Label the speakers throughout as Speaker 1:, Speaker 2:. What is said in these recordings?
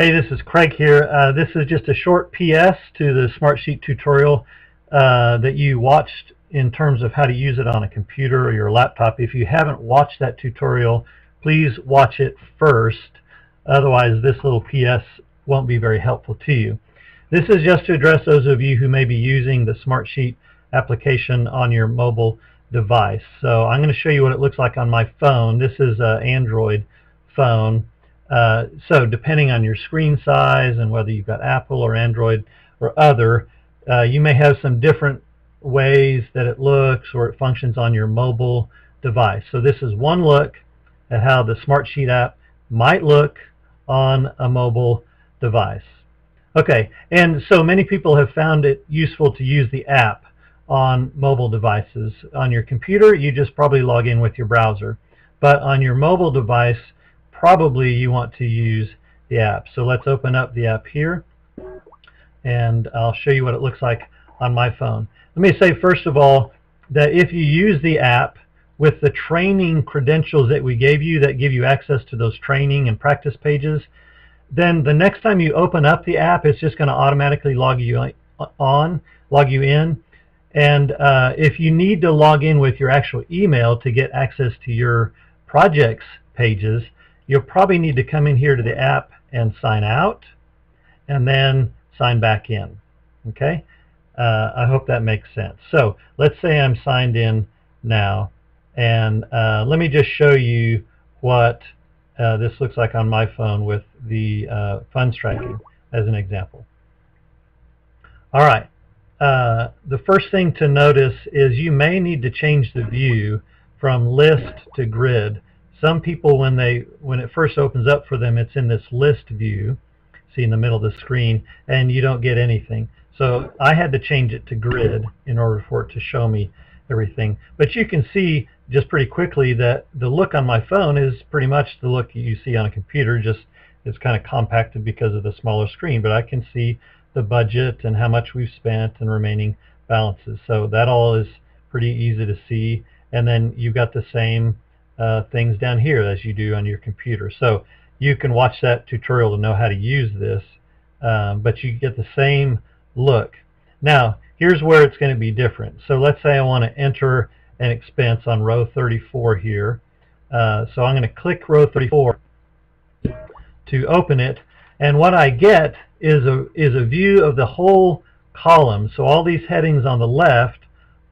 Speaker 1: Hey, this is Craig here. This is just a short PS to the SmartSheet tutorial that you watched in terms of how to use it on a computer or your laptop. If you haven't watched that tutorial, please watch it first. Otherwise, this little PS won't be very helpful to you. This is just to address those of you who may be using the SmartSheet application on your mobile device. So I'm going to show you what it looks like on my phone. This is an Android phone. So depending on your screen size and whether you've got Apple or Android or other, you may have some different ways that it looks or it functions on your mobile device. So this is one look at how the SmartSheet app might look on a mobile device. Okay, and so many people have found it useful to use the app on mobile devices. On your computer, you just probably log in with your browser. But on your mobile device, probably you want to use the app. So let's open up the app here, and I'll show you what it looks like on my phone. Let me say first of all that if you use the app with the training credentials that we gave you that give you access to those training and practice pages, then the next time you open up the app, it's just going to automatically log you in. And if you need to log in with your actual email to get access to your projects pages, you'll probably need to come in here to the app and sign out and then sign back in. Okay? I hope that makes sense. So let's say I'm signed in now, and let me just show you what this looks like on my phone with the funds tracking as an example. All right. The first thing to notice is you may need to change the view from list to grid. Some people, when it first opens up for them, it's in this list view, see in the middle of the screen, and you don't get anything. So I had to change it to grid in order for it to show me everything. But you can see just pretty quickly that the look on my phone is pretty much the look you see on a computer, just it's kind of compacted because of the smaller screen. But I can see the budget and how much we've spent and remaining balances. So that all is pretty easy to see. And then you've got the same things down here as you do on your computer. So you can watch that tutorial to know how to use this, but you get the same look. Now, here's where it's going to be different. So let's say I want to enter an expense on row 34 here. So I'm going to click row 34 to open it, and what I get is a view of the whole column. So all these headings on the left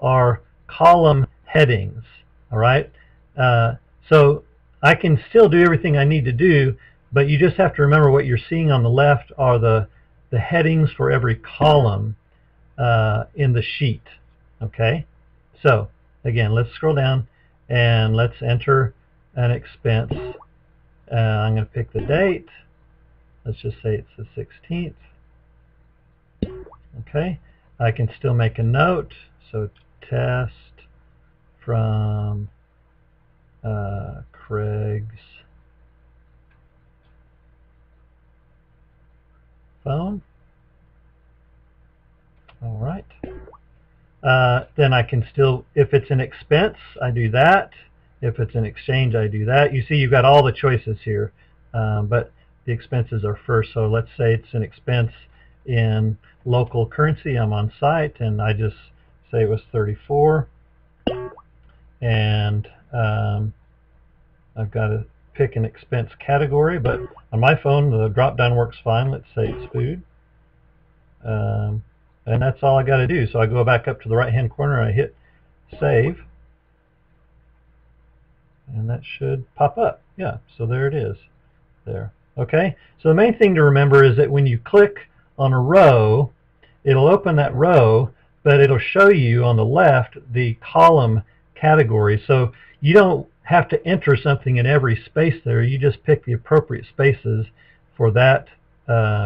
Speaker 1: are column headings. All right. So I can still do everything I need to do, but you just have to remember what you're seeing on the left are the headings for every column in the sheet. Okay. So again, let's scroll down and let's enter an expense. I'm going to pick the date. Let's just say it's the 16th. Okay. I can still make a note. So test from Craig's phone. All right. Then I can still, if it's an expense, I do that. If it's an exchange, I do that. You see, you've got all the choices here, but the expenses are first. So let's say it's an expense in local currency. I'm on site, and I just say it was 34. And I've got to pick an expense category, but on my phone the drop down works fine. Let's say it's food, and that's all I got to do. So I go back up to the right hand corner and I hit save, and that should pop up. Yeah, so there it is there. Okay, so the main thing to remember is that when you click on a row, it'll open that row, but it'll show you on the left the column category. So you don't have to enter something in every space there. You just pick the appropriate spaces for that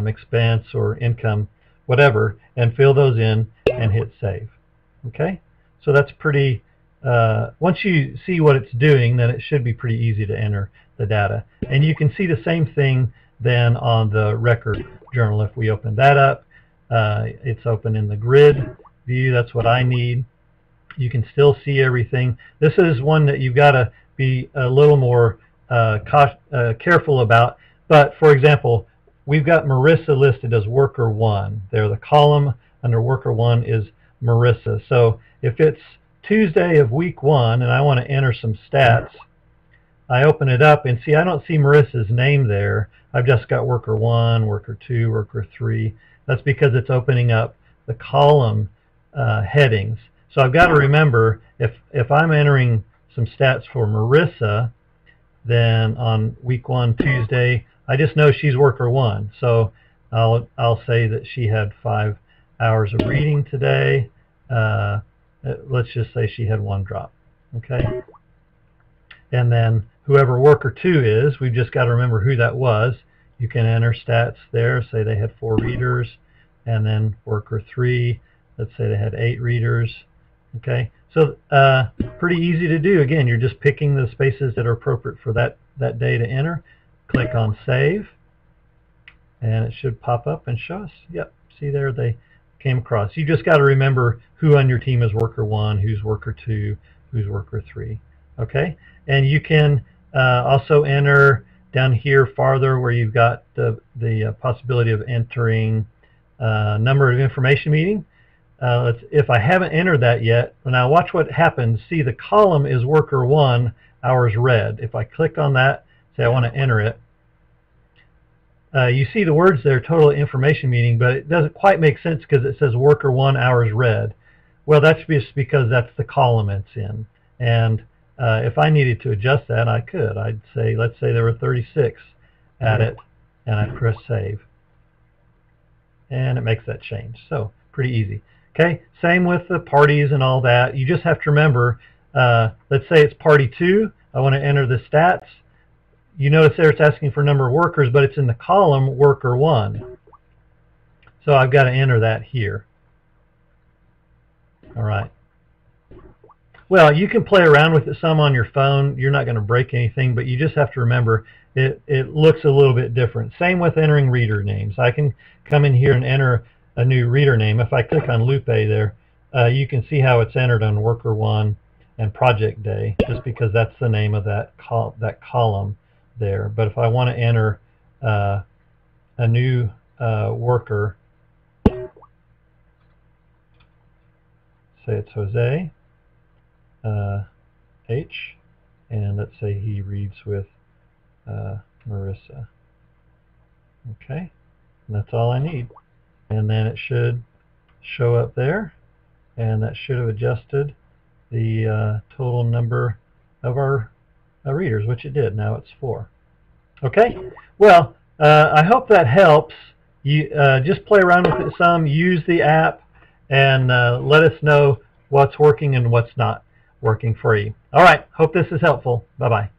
Speaker 1: expense or income, whatever, and fill those in and hit save. Okay, so that's pretty, once you see what it's doing, then it should be pretty easy to enter the data. And you can see the same thing then on the record journal. If we open that up, it's open in the grid view. That's what I need. You can still see everything. This is one that you've got to be a little more careful about. But for example, we've got Marissa listed as worker 1. There, the column under worker 1 is Marissa. So if it's Tuesday of week 1 and I want to enter some stats, I open it up and see I don't see Marissa's name there. I've just got worker 1, worker 2, worker 3. That's because it's opening up the column headings. So I've got to remember, if I'm entering some stats for Marissa, then on week 1 Tuesday, I just know she's worker 1. So I'll say that she had 5 hours of reading today. Let's just say she had 1 drop. Okay. And then whoever worker 2 is, we've just got to remember who that was. You can enter stats there, say they had 4 readers, and then worker 3, let's say they had 8 readers. Okay, so pretty easy to do. Again, you're just picking the spaces that are appropriate for that day to enter. Click on Save, and it should pop up and show us. Yep, see there they came across. You just got to remember who on your team is worker 1, who's worker 2, who's worker 3. Okay, and you can also enter down here farther where you've got the possibility of entering number of information meeting. If I haven't entered that yet, now watch what happens. See, the column is worker 1, hours read. If I click on that, say I want to enter it, you see the words there, total information meeting, but it doesn't quite make sense because it says worker 1, hours read. Well, that's just because that's the column it's in. And if I needed to adjust that, I could. I'd say, let's say there were 36 at it, and I press Save. And it makes that change. So, pretty easy. Okay, same with the parties and all that. You just have to remember, let's say it's party 2. I want to enter the stats. You notice there it's asking for number of workers, but it's in the column worker 1. So I've got to enter that here. All right. Well, you can play around with it some on your phone. You're not going to break anything, but you just have to remember it looks a little bit different. Same with entering reader names. I can come in here and enter a new reader name. If I click on Lupe there, you can see how it's entered on worker 1 and project day, just because that's the name of that column there. But if I want to enter a new worker, say it's Jose H, and let's say he reads with Marissa. Okay, and that's all I need. And then it should show up there, and that should have adjusted the total number of our readers, which it did. Now it's 4. Okay, well, I hope that helps. You just play around with it some, use the app, and let us know what's working and what's not working for you. All right, hope this is helpful. Bye-bye.